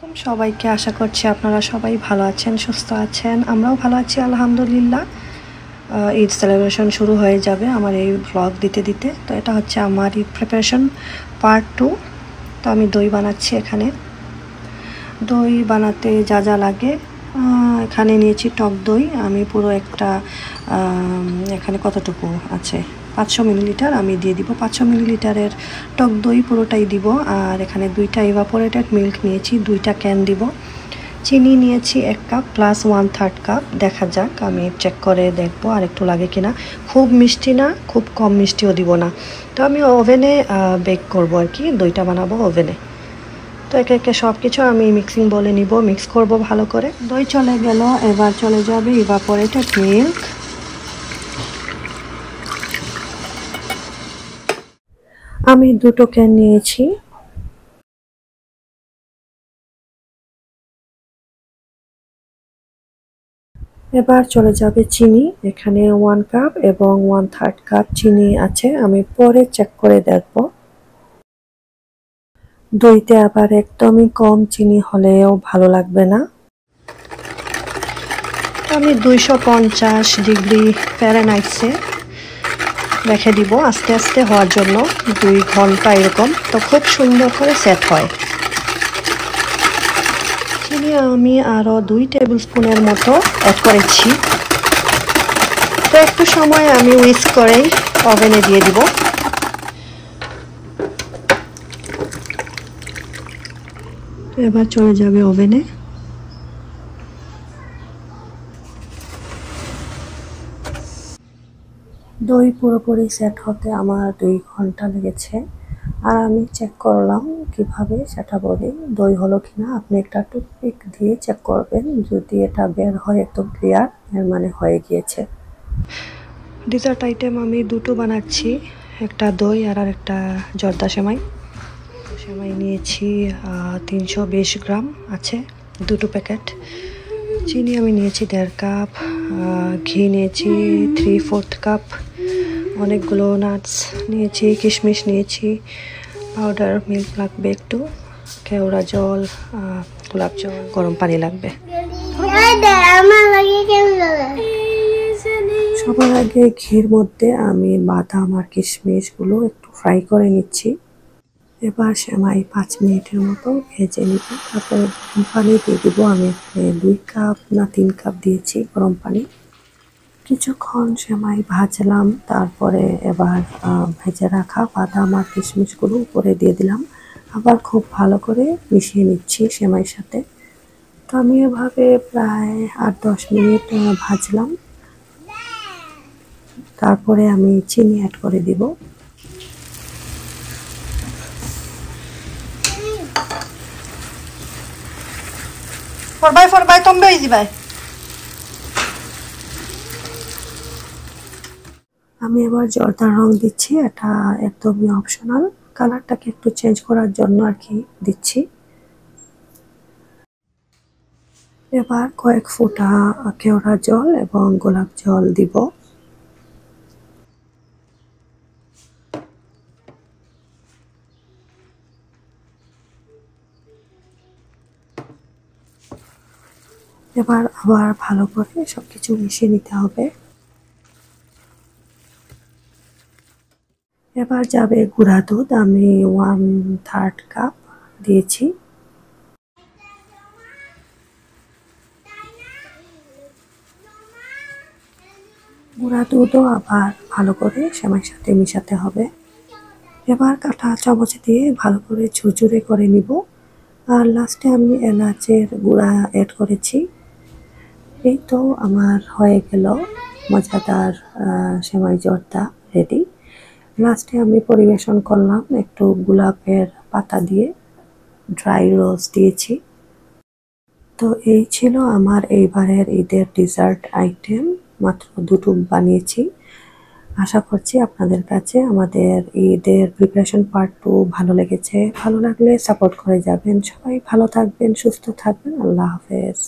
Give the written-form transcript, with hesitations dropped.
আলাইকুম সবাইকে, আশা করছি আপনারা সবাই ভালো আছেন, সুস্থ আছেন। আমরাও ভালো আছি আলহামদুলিল্লাহ। ঈদ সেলিব্রেশন শুরু হয়ে যাবে আমার এই ব্লগ দিতে দিতে। তো এটা হচ্ছে আমার ঈদ প্রিপারেশন পার্ট 2। তো আমি দই বানাচ্ছি। এখানে দই বানাতে যা যা লাগে এখানে নিয়েছি টক দই। আমি পুরো একটা এখানে কতটুকু আছে 500 মিলিলিটার আমি দিয়ে দিব। 500 মিলিলিটারের টক দই পুরোটাই দিব। আর এখানে 2টা ইভাপোরেটেড মিল্ক নিয়েছি, 2টা ক্যান দিব। চিনি নিয়েছি 1 কাপ প্লাস 1/3 কাপ। দেখা যাক, আমি চেক করে দেখবো আর একটু লাগে কিনা। খুব মিষ্টি না, খুব কম মিষ্টিও দিব না। তো আমি ওভেনে বেক করব আর কি, দইটা বানাবো ওভেনে। তো একে একে সব কিছু আমি মিক্সিং বলে নিব, মিক্স করব ভালো করে। দই চলে গেল, এবার চলে যাবে ইভাপোরেটেড মিল্ক। আমি 2টো ক্যান নিয়েছি। এবার চলে যাবে চিনি। এখানে 1 কাপ এবং 1/3 কাপ চিনি আছে, আমি পরে চেক করে দেখব। দইতে আবার একদমই কম চিনি হলেও ভালো লাগবে না। আমি 250 ডিগ্রি ফ্যারেনহাইটে রেখে দিব আস্তে আস্তে হওয়ার জন্য 2 ঘন্টা এরকম। তো খুব সুন্দর করে সেট হয়। চিনি আমি আরও 2 টেবিল স্পুনের মতো অ্যাড করেছি। তো একটু সময় আমি উইস্ক করেই ওভেনে দিয়ে দিব। এবার চলে যাবে ওভেনে। দই পুরোপুরি সেট হতে আমার 2 ঘন্টা লেগেছে। আর আমি চেক করলাম কিভাবে সেটা বলি, দই হলো কিনা আপনি একটা টুথপিক দিয়ে চেক করবেন। যদি এটা বের হয় একদম ক্লিয়ার, এর মানে হয়ে গিয়েছে। ডিজার্ট আইটেম আমি 2টো বানাচ্ছি, একটা দই আর একটা জর্দা সেমাই। সেমাই নিয়েছি 320 গ্রাম আছে, 2টো প্যাকেট। চিনি আমি নিয়েছি 1.5 কাপ। ঘি নিয়েছি 3/4 কাপ। অনেকগুলো নাটস নিয়েছি, কিশমিশ নিয়েছি। পাউডার মিল্ক লাগবে একটু, কেওড়া জল, গোলাপ জল, গরম পানি লাগবে। সবার আগে ঘির মধ্যে আমি বাদাম আর কিশমিশগুলো একটু ফ্রাই করে নিচ্ছি। এবার সেমাই 5 মিনিটের মতো ভেজে নিব। তারপরে গরম পানি দিয়ে দিব। আমি 2 কাপ না 3 কাপ দিয়েছি গরম পানি। কিছুক্ষণ সেমাই ভাজলাম, তারপরে এবার ভেজে রাখা বাদাম আর কিশমিশগুলো উপরে দিয়ে দিলাম। আবার খুব ভালো করে মিশিয়ে নিচ্ছি সেমাইয়ের সাথে। তো আমি এভাবে প্রায় 8-10 মিনিট ভাজলাম। তারপরে আমি চিনি অ্যাড করে দিব। ফরবাই তম্বে যাবে। আমি এবার জর্দার রং দিচ্ছি, এটা একদমই অপশনাল, কালারটাকে একটু চেঞ্জ করার জন্য আর কি দিচ্ছি। এবার কয়েক ফোঁটা কেওড়া জল এবং গোলাপ জল দিব। এবার আবার ভালো করে সবকিছু মিশিয়ে নিতে হবে। এবার যাবে গুঁড়া দুধ। আমি 1/3 কাপ দিয়েছি। গুঁড়া দুধও আবার ভালো করে সেমাইয়ের সাথে মিশাতে হবে। এবার কাঁটা চামচ দিয়ে ভালো করে ঝুরঝুরে করে নিব। আর লাস্টে আমি এলাচের গুঁড়া অ্যাড করেছি। এই তো আমার হয়ে গেল মজাদার সেমাই জর্দা রেডি। লাস্টে আমি পরিবেশন করলাম একটু গোলাপের পাতা দিয়ে, ড্রাই রোজ দিয়েছি। তো এই ছিল আমার এইবারের ঈদের ডিজার্ট আইটেম। মাত্র 2টো বানিয়েছি। আশা করছি আপনাদের কাছে আমাদের ঈদের প্রিপারেশন পার্ট 2 ভালো লেগেছে। ভালো লাগলে সাপোর্ট করে যাবেন। সবাই ভালো থাকবেন, সুস্থ থাকবেন। আল্লাহ হাফেজ।